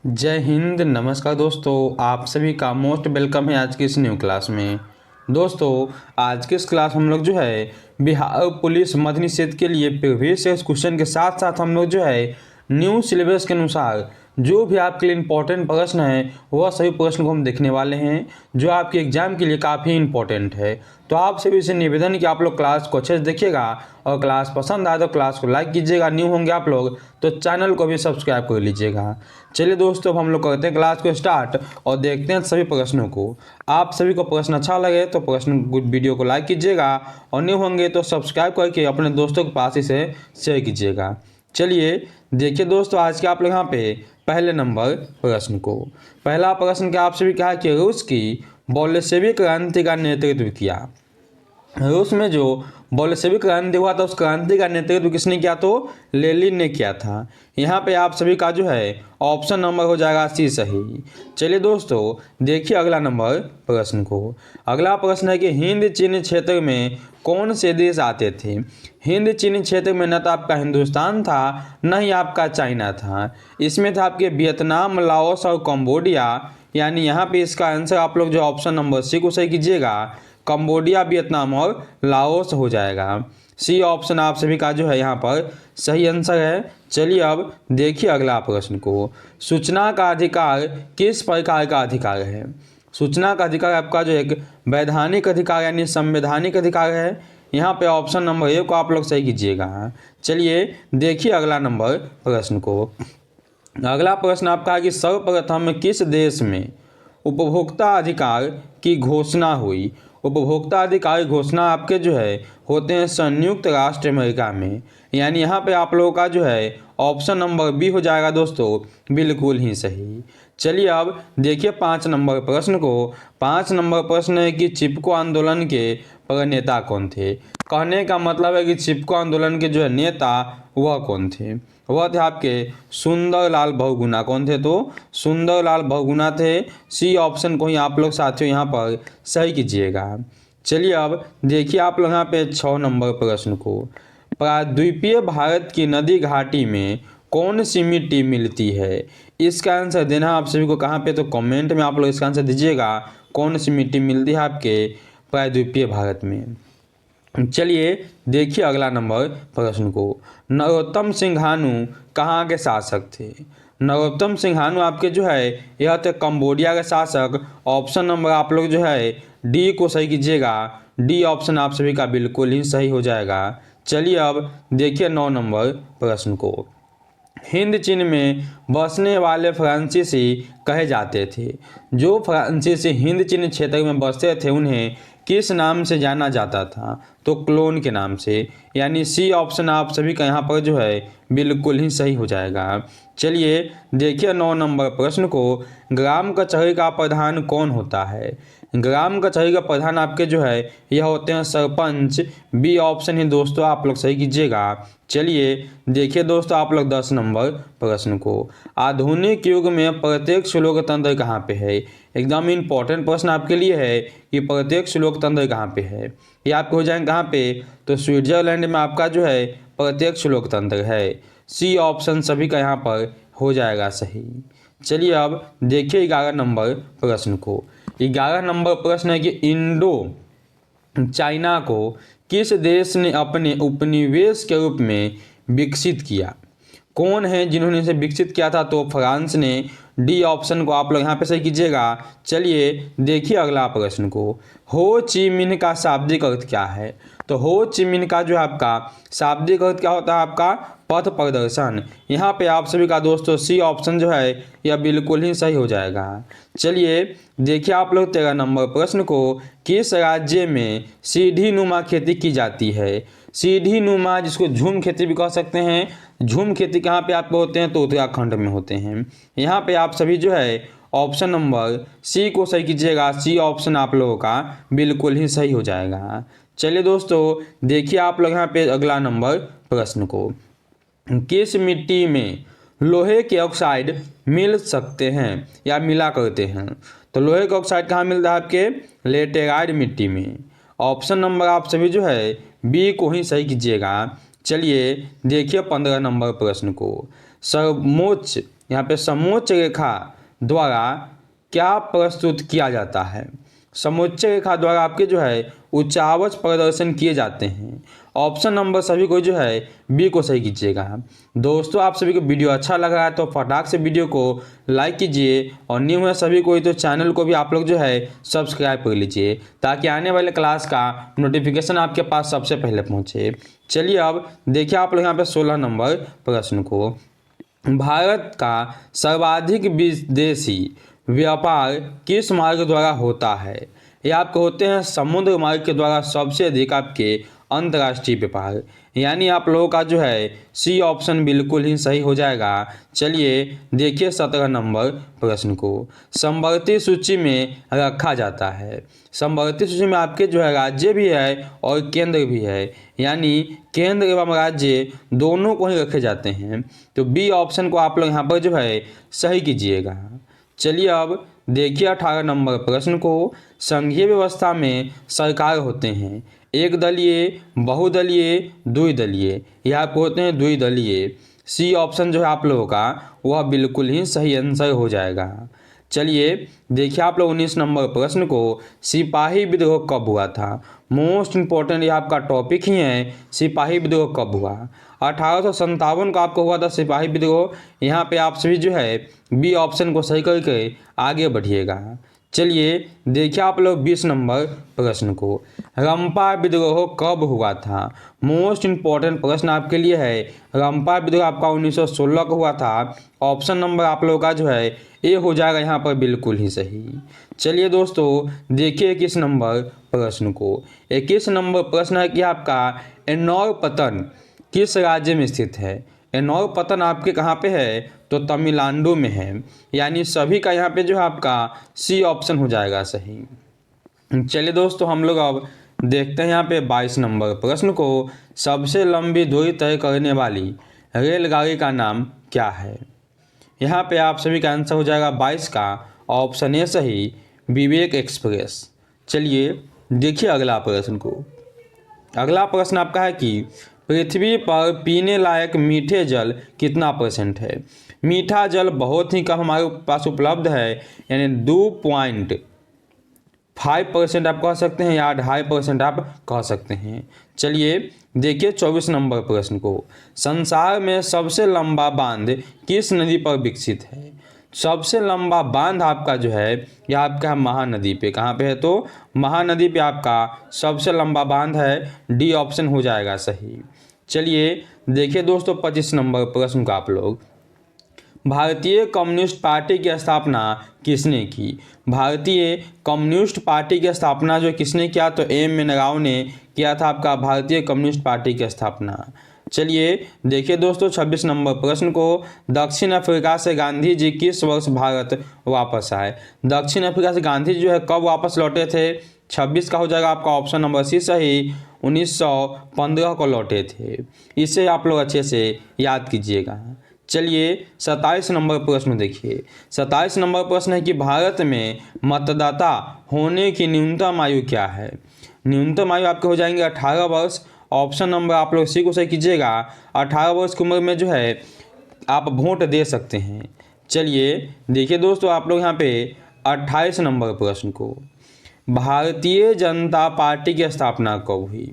जय हिंद। नमस्कार दोस्तों, आप सभी का मोस्ट वेलकम है आज की इस न्यू क्लास में। दोस्तों, आज की इस क्लास हम लोग जो है बिहार पुलिस मद्य निषेध के लिए प्रीवियस ईयर क्वेश्चन के साथ साथ हम लोग जो है न्यू सिलेबस के अनुसार जो भी आपके लिए इम्पोर्टेंट प्रश्न है वह सभी प्रश्न को हम देखने वाले हैं, जो आपके एग्जाम के लिए काफ़ी इंपॉर्टेंट है। तो आप सभी से निवेदन कि आप लोग क्लास को अच्छे से देखिएगा और क्लास पसंद आए तो क्लास को लाइक कीजिएगा। न्यू होंगे आप लोग तो चैनल को भी सब्सक्राइब कर लीजिएगा। चलिए दोस्तों, अब हम लोग करते हैं क्लास को स्टार्ट और देखते हैं सभी प्रश्नों को। आप सभी को प्रश्न अच्छा लगे तो प्रश्न वीडियो को लाइक कीजिएगा और न्यू होंगे तो सब्सक्राइब करके अपने दोस्तों के पास इसे शेयर कीजिएगा। चलिए देखिए दोस्तों, आज के आप लोग यहाँ पे पहले नंबर प्रश्न को। पहला प्रश्न क्या आपसे भी कहा कि रूस की बोल्शेविक क्रांति का नेतृत्व किया। रूस में जो बोल्शेविक क्रांति हुआ था उस क्रांति का नेतृत्व किसने किया? तो लेनिन ने किया था। यहाँ पे आप सभी का जो है ऑप्शन नंबर हो जाएगा सी सही। चलिए दोस्तों देखिए अगला नंबर प्रश्न को। अगला प्रश्न है कि हिंद चीन क्षेत्र में कौन से देश आते थे? हिंद चीन क्षेत्र में न तो आपका हिंदुस्तान था न ही आपका चाइना था, इसमें था आपके वियतनाम, लाओस और कंबोडिया। यानी यहाँ पे इसका आंसर आप लोग जो ऑप्शन नंबर सी को सही कीजिएगा, कंबोडिया, वियतनाम और लाओस हो जाएगा। सी ऑप्शन आप सभी का जो है यहाँ पर सही आंसर है। चलिए अब देखिए अगला प्रश्न को। सूचना का अधिकार किस प्रकार का अधिकार है? सूचना का अधिकार आपका जो एक वैधानिक अधिकार यानी संवैधानिक अधिकार है। यहाँ पे ऑप्शन नंबर ए को आप लोग सही कीजिएगा। चलिए देखिए अगला नंबर प्रश्न को। अगला प्रश्न आपका है कि सर्वप्रथम किस देश में उपभोक्ता अधिकार की घोषणा हुई? उपभोक्ता अधिकार घोषणा आपके जो है होते हैं संयुक्त राष्ट्र अमेरिका में। यानी यहाँ पे आप लोगों का जो है ऑप्शन नंबर बी हो जाएगा दोस्तों, बिल्कुल ही सही। चलिए अब देखिए 5 नंबर प्रश्न को। 5 नंबर प्रश्न है कि चिपको आंदोलन के प्रणेता कौन थे? कहने का मतलब है कि चिपको आंदोलन के जो है नेता वह कौन थे? वह थे आपके सुंदरलाल बहुगुणा। कौन थे? तो सुंदरलाल बहुगुणा थे। सी ऑप्शन को ही आप लोग साथियों यहाँ पर सही कीजिएगा। चलिए अब देखिए आप लोग यहाँ पे 6 नंबर प्रश्न को। प्रायद्वीपीय भारत की नदी घाटी में कौन सी मिट्टी मिलती है? इसका आंसर देना आप सभी को कहाँ पे? तो कमेंट में आप लोग इसका आंसर दीजिएगा। कौन सी मिट्टी मिलती है आपके प्रायद्वीपीय भारत में? चलिए देखिए अगला नंबर प्रश्न को। नरोत्तम सिंघानू कहाँ के शासक थे? नरोत्तम सिंघानू आपके जो है यह थे कंबोडिया के शासक। ऑप्शन नंबर आप लोग जो है डी को सही कीजिएगा। डी ऑप्शन आप सभी का बिल्कुल ही सही हो जाएगा। चलिए अब देखिए 9 नंबर प्रश्न को। हिंद चीन में बसने वाले फ्रांसीसी कहे जाते थे। जो फ्रांसीसी हिंद चीन क्षेत्र में बसते थे उन्हें किस नाम से जाना जाता था? तो क्लोन के नाम से। यानी सी ऑप्शन आप सभी का यहाँ पर जो है बिल्कुल ही सही हो जाएगा। चलिए देखिए 9 नंबर प्रश्न को। ग्राम कचहरी का प्रधान कौन होता है? ग्राम कचहरी का प्रधान आपके जो है यह होते हैं सरपंच। बी ऑप्शन ही दोस्तों आप लोग सही कीजिएगा। चलिए देखिए दोस्तों आप लोग 10 नंबर प्रश्न को। आधुनिक युग में प्रत्यक्ष लोकतंत्र कहाँ पे है? एकदम इम्पोर्टेंट प्रश्न आपके लिए है कि प्रत्यक्ष लोकतंत्र कहाँ पे है। ये आपको हो जाएंगे कहाँ पे? तो स्विट्जरलैंड में आपका जो है प्रत्यक्ष लोकतंत्र है। सी ऑप्शन सभी का यहाँ पर हो जाएगा सही। चलिए अब देखिए 11 नंबर प्रश्न को। 11 नंबर प्रश्न है कि इंडो चाइना को किस देश ने अपने उपनिवेश के रूप में विकसित किया? कौन है जिन्होंने इसे विकसित किया था? तो फ्रांस ने। डी ऑप्शन को आप लोग यहाँ पे सही कीजिएगा। चलिए देखिए अगला प्रश्न को। हो ची मिन्ह का शाब्दिक अर्थ क्या है? तो हो ची मिन्ह का जो है आपका शाब्दिक अर्थ क्या होता है? आपका पथ प्रदर्शन। यहाँ पे आप सभी का दोस्तों सी ऑप्शन जो है यह बिल्कुल ही सही हो जाएगा। चलिए देखिए आप लोग 13 नंबर प्रश्न को। किस राज्य में सीढ़ी नुमा खेती की जाती है? सीढ़ी नुमा जिसको झूम खेती भी कह सकते हैं। झूम खेती कहाँ पे आपको होते हैं? तो उत्तराखंड में होते हैं। यहाँ पे आप सभी जो है ऑप्शन नंबर सी को सही कीजिएगा। सी ऑप्शन आप लोगों का बिल्कुल ही सही हो जाएगा। चलिए दोस्तों देखिए आप लोग यहाँ पे अगला नंबर प्रश्न को। किस मिट्टी में लोहे के ऑक्साइड मिल सकते हैं या मिला करते हैं? तो लोहे का ऑक्साइड कहाँ मिलता है? आपके लेटेराइट मिट्टी में। ऑप्शन नंबर आप सभी जो है बी को ही सही कीजिएगा। चलिए देखिए 15 नंबर प्रश्न को। सर्वोच्च यहाँ पे समोच्च रेखा द्वारा क्या प्रस्तुत किया जाता है? समोच्च रेखा द्वारा आपके जो है उच्चावच प्रदर्शन किए जाते हैं। ऑप्शन नंबर सभी को जो है बी को सही कीजिएगा। दोस्तों आप सभी को वीडियो अच्छा लग रहा है तो फटाक से वीडियो को लाइक कीजिए और न्यू है सभी को तो चैनल को भी आप लोग जो है सब्सक्राइब कर लीजिए ताकि आने वाले क्लास का नोटिफिकेशन आपके पास सबसे पहले पहुंचे। चलिए अब देखिए आप लोग यहाँ पे 16 नंबर प्रश्न को। भारत का सर्वाधिक विदेशी व्यापार किस मार्ग द्वारा होता है? ये आपके होते हैं समुद्र मार्ग के द्वारा सबसे अधिक आपके अंतर्राष्ट्रीय व्यापार, यानी आप लोगों का जो है सी ऑप्शन बिल्कुल ही सही हो जाएगा। चलिए देखिए 17 नंबर प्रश्न को। समवर्ती सूची में रखा जाता है। समवर्ती सूची में आपके जो है राज्य भी है और केंद्र भी है, यानी केंद्र एवं राज्य दोनों को ही रखे जाते हैं। तो बी ऑप्शन को आप लोग यहाँ पर जो है सही कीजिएगा। चलिए अब देखिए 18 नंबर प्रश्न को। संघीय व्यवस्था में सरकार होते हैं एक दलीय, बहुदलीय, द्विदलीय। यह आपको होते हैं द्विदलीय। सी ऑप्शन जो है आप लोगों का वह बिल्कुल ही सही आंसर हो जाएगा। चलिए देखिए आप लोग 19 नंबर प्रश्न को। सिपाही विद्रोह कब हुआ था? मोस्ट इम्पोर्टेंट ये आपका टॉपिक ही है, सिपाही विद्रोह कब हुआ? 1857 को आपको हुआ था सिपाही विद्रोह। यहाँ पे आप सभी जो है बी ऑप्शन को सही करके आगे बढ़िएगा। चलिए देखिए आप लोग 20 नंबर प्रश्न को। रंपा विद्रोह कब हुआ था? मोस्ट इम्पोर्टेंट प्रश्न आपके लिए है। रंपा विद्रोह आपका 1916 को हुआ था। ऑप्शन नंबर आप लोगों का जो है ए हो जाएगा यहाँ पर बिल्कुल ही सही। चलिए दोस्तों देखिए 21 नंबर प्रश्न को। 21 नंबर प्रश्न है कि आपका एन्नौर पतन किस राज्य में स्थित है? एन्नौर पतन आपके कहाँ पे है? तो तमिलनाडु में है, यानी सभी का यहाँ पे जो है आपका सी ऑप्शन हो जाएगा सही। चलिए दोस्तों हम लोग अब देखते हैं यहाँ पे 22 नंबर प्रश्न को। सबसे लंबी दूरी तय करने वाली रेलगाड़ी का नाम क्या है? यहाँ पे आप सभी का आंसर हो जाएगा 22 का ऑप्शन ए सही, विवेक एक्सप्रेस। चलिए देखिए अगला प्रश्न को। अगला प्रश्न आपका है कि पृथ्वी पर पीने लायक मीठे जल कितना % है? मीठा जल बहुत ही कम हमारे पास उपलब्ध है, यानी 2.5% आप कह सकते हैं या 2.5% आप कह सकते हैं। चलिए देखिए 24 नंबर प्रश्न को। संसार में सबसे लंबा बांध किस नदी पर विकसित है? सबसे लंबा बांध आपका जो है यह आपका महानदी पे। कहाँ पे है? तो महानदी पे आपका सबसे लंबा बांध है। डी ऑप्शन हो जाएगा सही। चलिए देखिए दोस्तों 25 नंबर प्रश्न का आप लोग। भारतीय कम्युनिस्ट पार्टी की स्थापना किसने की? भारतीय कम्युनिस्ट पार्टी की स्थापना जो किसने किया? तो एम एन राव ने किया था आपका भारतीय कम्युनिस्ट पार्टी की स्थापना। चलिए देखिए दोस्तों 26 नंबर प्रश्न को। दक्षिण अफ्रीका से गांधी जी किस वर्ष भारत वापस आए? दक्षिण अफ्रीका से गांधी जी जो है कब वापस लौटे थे? 26 का हो जाएगा आपका ऑप्शन नंबर सी सही, 1915 को लौटे थे। इसे आप लोग अच्छे से याद कीजिएगा। चलिए 27 नंबर प्रश्न देखिए। 27 नंबर प्रश्न है कि भारत में मतदाता होने की न्यूनतम आयु क्या है? न्यूनतम आयु आपके हो जाएंगे 18 वर्ष। ऑप्शन नंबर आप लोग सी को सही कीजिएगा। 18 वर्ष की उम्र में जो है आप वोट दे सकते हैं। चलिए देखिए दोस्तों आप लोग यहाँ पे 28 नंबर प्रश्न को। भारतीय जनता पार्टी की स्थापना कब हुई?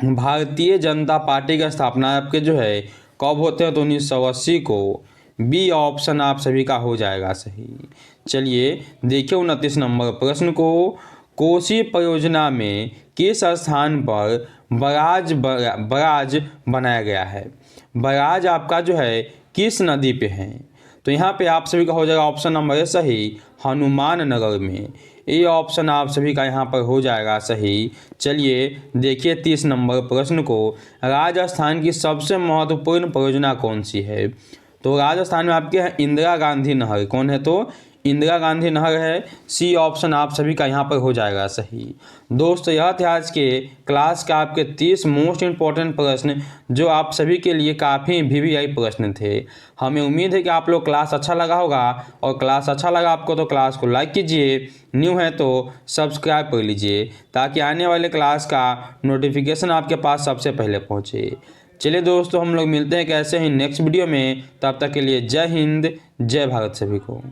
भारतीय जनता पार्टी की स्थापना आपके जो है कब होते हैं? तो 1980 को। बी ऑप्शन आप सभी का हो जाएगा सही। चलिए देखिए 29 नंबर प्रश्न को। कोसी परियोजना में किस स्थान पर बराज बनाया गया है? बराज आपका जो है किस नदी पे है? तो यहाँ पे आप सभी का हो जाएगा ऑप्शन नंबर ए सही, हनुमान नगर में। ये ऑप्शन आप सभी का यहाँ पर हो जाएगा सही। चलिए देखिए 30 नंबर प्रश्न को। राजस्थान की सबसे महत्वपूर्ण परियोजना कौन सी है? तो राजस्थान में आपके हैं इंदिरा गांधी नहर। कौन है? तो इंदिरा गांधी नहर है। सी ऑप्शन आप सभी का यहाँ पर हो जाएगा सही। दोस्तों यह थे आज के क्लास का आपके 30 मोस्ट इम्पॉर्टेंट प्रश्न जो आप सभी के लिए काफ़ी वीवीआई प्रश्न थे। हमें उम्मीद है कि आप लोग क्लास अच्छा लगा होगा, और क्लास अच्छा लगा आपको तो क्लास को लाइक कीजिए, न्यू है तो सब्सक्राइब कर लीजिए ताकि आने वाले क्लास का नोटिफिकेशन आपके पास सबसे पहले पहुँचे। चलिए दोस्तों, हम लोग मिलते हैं कैसे ही नेक्स्ट वीडियो में। तब तक के लिए जय हिंद, जय भारत सभी को।